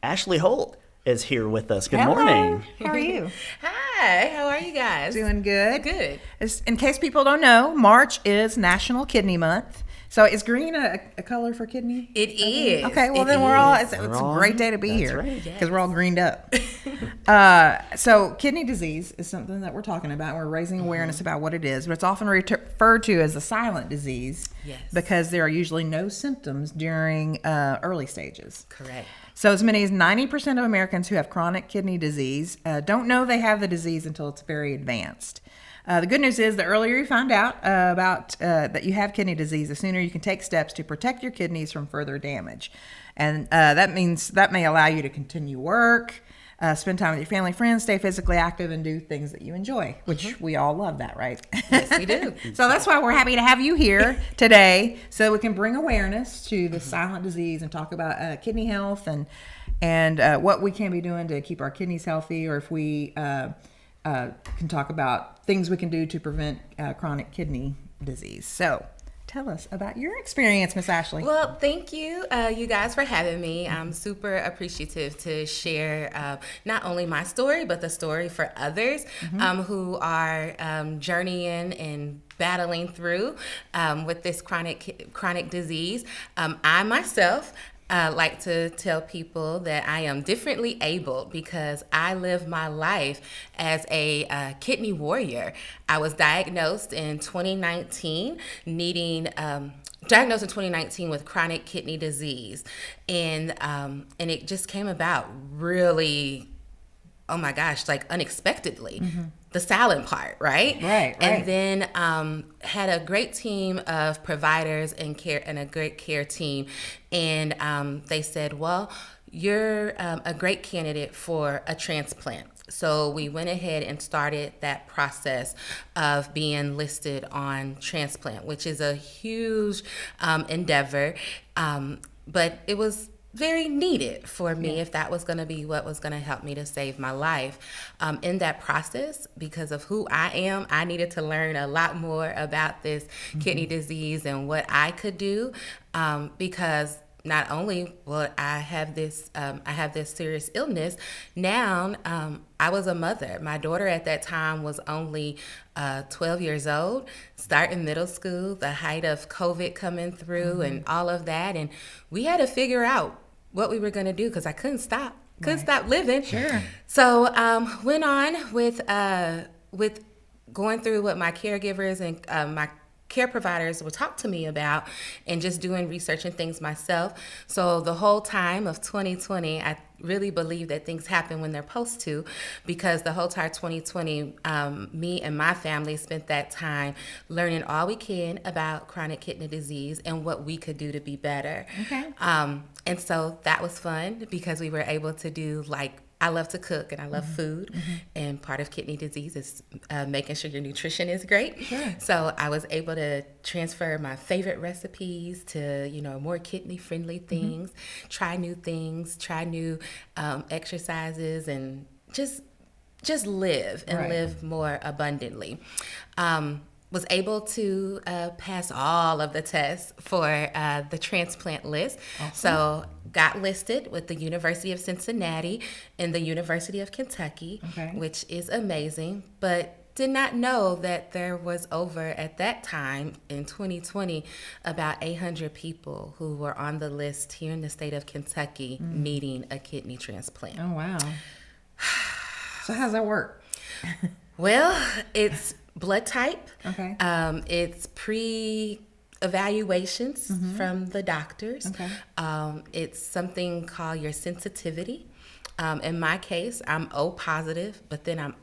Ashley Holt is here with us. Good Hello. morning. How are you? Hi, how are you guys? Doing good. Good. In case people don't know, March is National Kidney Month. So is green a color for kidney? It is. Okay, well It then we're all, is. it's a all great day to be that's here. right. Because we're all greened up. So kidney disease is something that we're talking about. We're raising awareness about what it is, but it's often referred to as a silent disease. Yes. Because there are usually no symptoms during early stages. Correct. So as many as 90% of Americans who have chronic kidney disease don't know they have the disease until it's very advanced. The good news is the earlier you find out about that you have kidney disease, the sooner you can take steps to protect your kidneys from further damage. And that means that may allow you to continue work, spend time with your family, friends, stay physically active, and do things that you enjoy, which we all love that, right? Yes, we do. So that's why we're happy to have you here today, so we can bring awareness to the silent disease and talk about kidney health and what we can be doing to keep our kidneys healthy, or if we can talk about things we can do to prevent chronic kidney disease. So tell us about your experience, Miss Ashley. Well, thank you, you guys, for having me. I'm super appreciative to share not only my story, but the story for others who are journeying and battling through with this chronic disease. I myself like to tell people that I am differently abled because I live my life as a kidney warrior. I was diagnosed in 2019 with chronic kidney disease, and it just came about really, oh my gosh, like unexpectedly. The silent part, right? Right. And then had a great team of providers and a great care team, and they said, "Well, you're a great candidate for a transplant." So we went ahead and started that process of being listed on transplant, which is a huge endeavor, but it was very needed for me if that was going to be what was going to help me to save my life. In that process, because of who I am, I needed to learn a lot more about this kidney disease and what I could do, because not only will I have this serious illness, now I was a mother. My daughter at that time was only 12 years old, starting middle school, the height of COVID coming through and all of that. And we had to figure out what we were going to do because I couldn't stop living. Sure. So went on with going through what my caregivers and my care providers would talk to me about, and just doing research and things myself. So the whole time of 2020, I really believe that things happen when they're supposed to, because the whole entire 2020, me and my family spent that time learning all we can about chronic kidney disease and what we could do to be better. Okay. And so that was fun because we were able to do, like, I love to cook and I love food, and part of kidney disease is making sure your nutrition is great. Sure. So I was able to transfer my favorite recipes to, more kidney-friendly things, try new things, try new exercises, and just live and live more abundantly. Was able to pass all of the tests for the transplant list. Awesome. So got listed with the University of Cincinnati and the University of Kentucky, which is amazing, but did not know that there was at that time in 2020, about 800 people who were on the list here in the state of Kentucky needing a kidney transplant. Oh, wow. So how does that work? Well, it's blood type. Okay. It's pre-evaluations from the doctors. Okay. It's something called your sensitivity. In my case, I'm O positive, but then I'm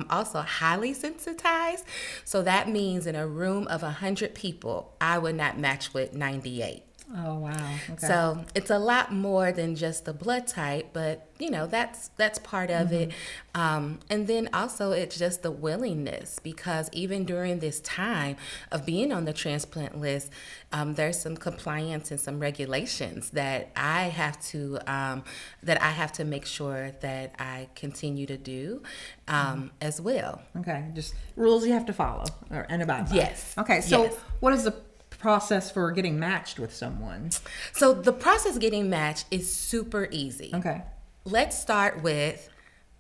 also highly sensitized. So that means in a room of 100 people, I would not match with 98. Oh, wow. Okay. So it's a lot more than just the blood type, but that's part of it. And then also it's just the willingness, because even during this time of being on the transplant list, there's some compliance and some regulations that I have to make sure that I continue to do as well. Okay, just rules you have to follow and abide by. Yes. Okay, so Yes. what is the process for getting matched with someone? So the process getting matched is super easy. Okay. Let's start with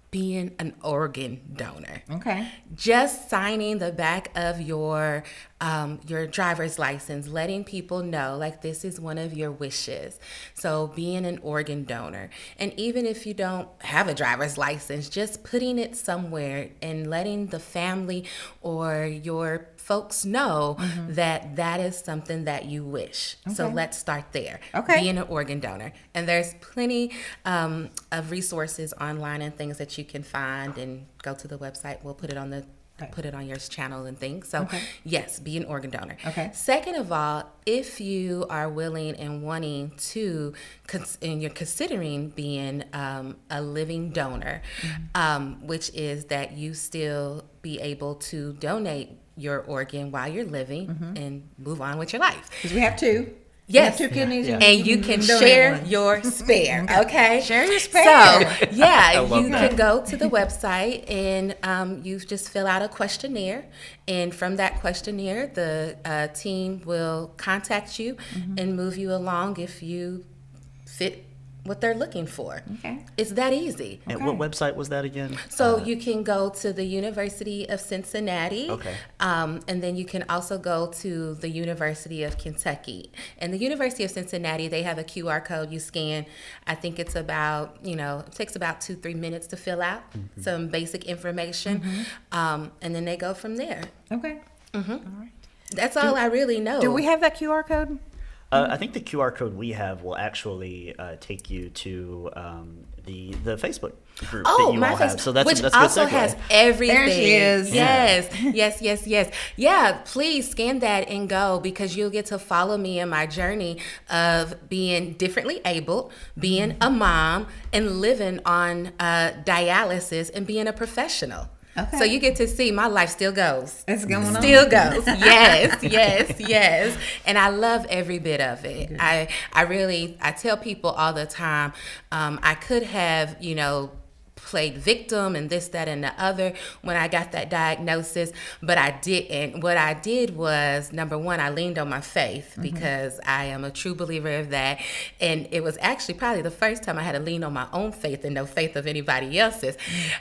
being an organ donor. Okay. Just signing the back of your driver's license, letting people know like this is one of your wishes. So being an organ donor, and even if you don't have a driver's license, just putting it somewhere and letting the family or your folks know that that is something that you wish. So Okay. let's start there. Okay. Being an organ donor. And there's plenty of resources online and things that you can find, and go to the website. We'll put it on the Okay. put it on your channel and things. So Okay. yes, be an organ donor. Okay. Second of all, if you are willing and wanting to, and you're considering being a living donor, which is that you still be able to donate your organ while you're living and move on with your life. Because we have two. Yes. We have two kidneys. Yeah. And you can donate share one. your spare, okay? Share your spare. So, yeah, love you that. can go to the website and you just fill out a questionnaire. And from that questionnaire, the team will contact you and move you along if you fit what they're looking for. Okay. It's that easy. And Okay. what website was that again? So you can go to the University of Cincinnati. Okay. And then you can also go to the University of Kentucky. And the University of Cincinnati, they have a QR code you scan. I think it's about, it takes about 2-3 minutes to fill out some basic information. And then they go from there. Okay. All right. That's all I really know. Do we have that QR code? I think the QR code we have will actually take you to the Facebook group that you my all have. face, So that's which a good also segue. has everything. There she is. Yes. Yeah, please scan that and go, because you'll get to follow me in my journey of being differently abled, being a mom, and living on dialysis and being a professional. Okay. So you get to see my life still goes. It's going on. Still goes. Yes. And I love every bit of it. I tell people all the time, I could have, played victim and this, that, and the other when I got that diagnosis, but I didn't. What I did was, number one, I leaned on my faith, because I am a true believer of that. And it was actually probably the first time I had to lean on my own faith and no faith of anybody else's.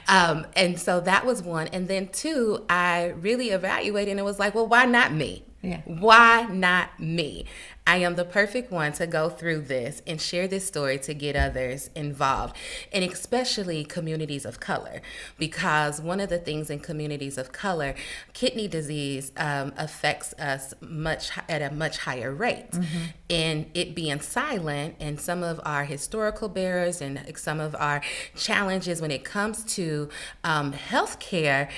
And so that was one. And then two, I really evaluated and it was like, well, why not me? Yeah. Why not me? I am the perfect one to go through this and share this story to get others involved, and especially communities of color, because one of the things in communities of color, kidney disease affects us at a much higher rate. And it being silent, and some of our historical barriers and some of our challenges when it comes to healthcare,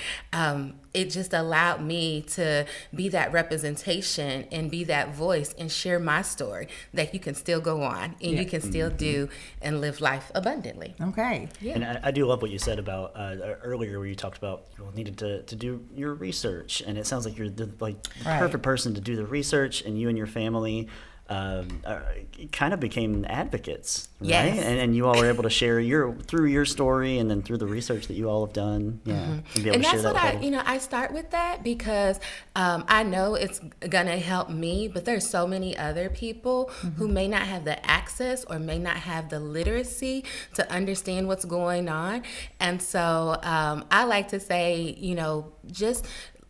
it just allowed me to be that representation and be that voice and share my story, that you can still go on and you can still do and live life abundantly. Okay. And I do love what you said about earlier, where you talked about needed to do your research, and it sounds like you're the Right. perfect person to do the research, and you and your family kind of became advocates, right? Yes. And you all were able to share through your story, and then through the research that you all have done, and be able And to share that's that what with others. I start with that because I know it's gonna help me, but there's so many other people who may not have the access or may not have the literacy to understand what's going on. And so I like to say,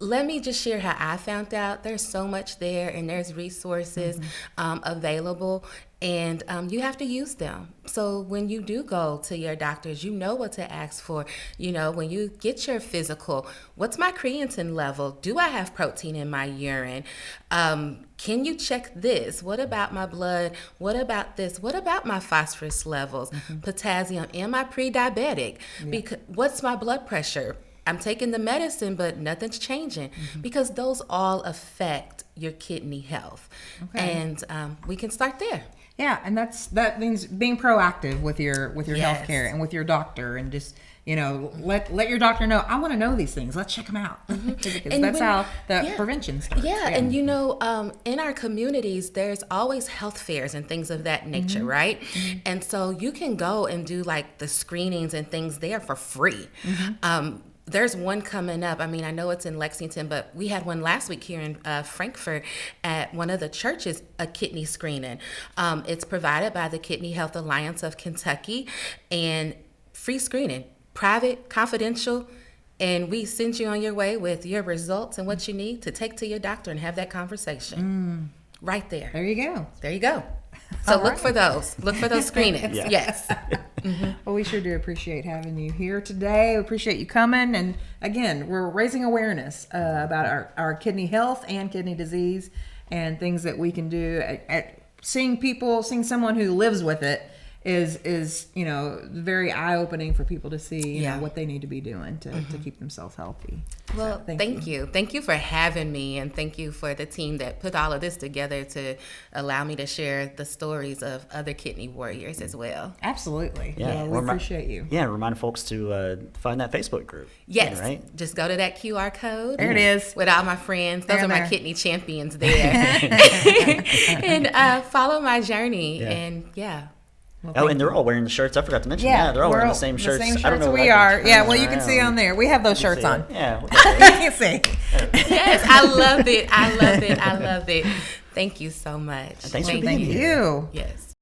let me just share how I found out. There's so much there, and there's resources available, and you have to use them. So when you do go to your doctors, you know what to ask for. When you get your physical, what's my creatine level? Do I have protein in my urine? Can you check this? What about my blood? What about this? What about my phosphorus levels? Potassium? Am I pre-diabetic? Because what's my blood pressure? I'm taking the medicine, but nothing's changing, because those all affect your kidney health. Okay. And we can start there. Yeah, and that means being proactive with your Yes. healthcare and with your doctor, and just let your doctor know, I want to know these things. Let's check them out. Because And that's when- how the yeah. prevention starts. Yeah, and in our communities, there's always health fairs and things of that nature, right? And so you can go and do like the screenings and things there for free. there's one coming up. I mean, I know it's in Lexington, but we had one last week here in Frankfurt at one of the churches, a kidney screening. It's provided by the Kidney Health Alliance of Kentucky, and free screening, private, confidential, and we send you on your way with your results and what you need to take to your doctor and have that conversation. Right there. There you go. There you go. So look for those. Look for those screenings. Yeah. Yes. Well, we sure do appreciate having you here today. We appreciate you coming. And again, we're raising awareness about our kidney health and kidney disease and things that we can do. Seeing someone who lives with it is very eye-opening for people to see what they need to be doing to keep themselves healthy. Well, So, thank you. Thank you for having me, and thank you for the team that put all of this together to allow me to share the stories of other kidney warriors as well. Absolutely. Yeah, Well, we appreciate you. Yeah, remind folks to find that Facebook group. Yes. Right? Just go to that QR code. There it is. With all my friends. Those There, are my there. kidney champions there. And follow my journey. Yeah. And Well, Oh, thank and they're all wearing the shirts. I forgot to mention. Yeah, they're all wearing we're the same shirts. The same I don't shirts know we if I are. can Yeah, turn well, you can see around. on there. We have those shirts See it. on. Yeah. You can see. yes, I love it. I love it. I love it. Thank you so much. Thanks for Thank being here. you. Yes.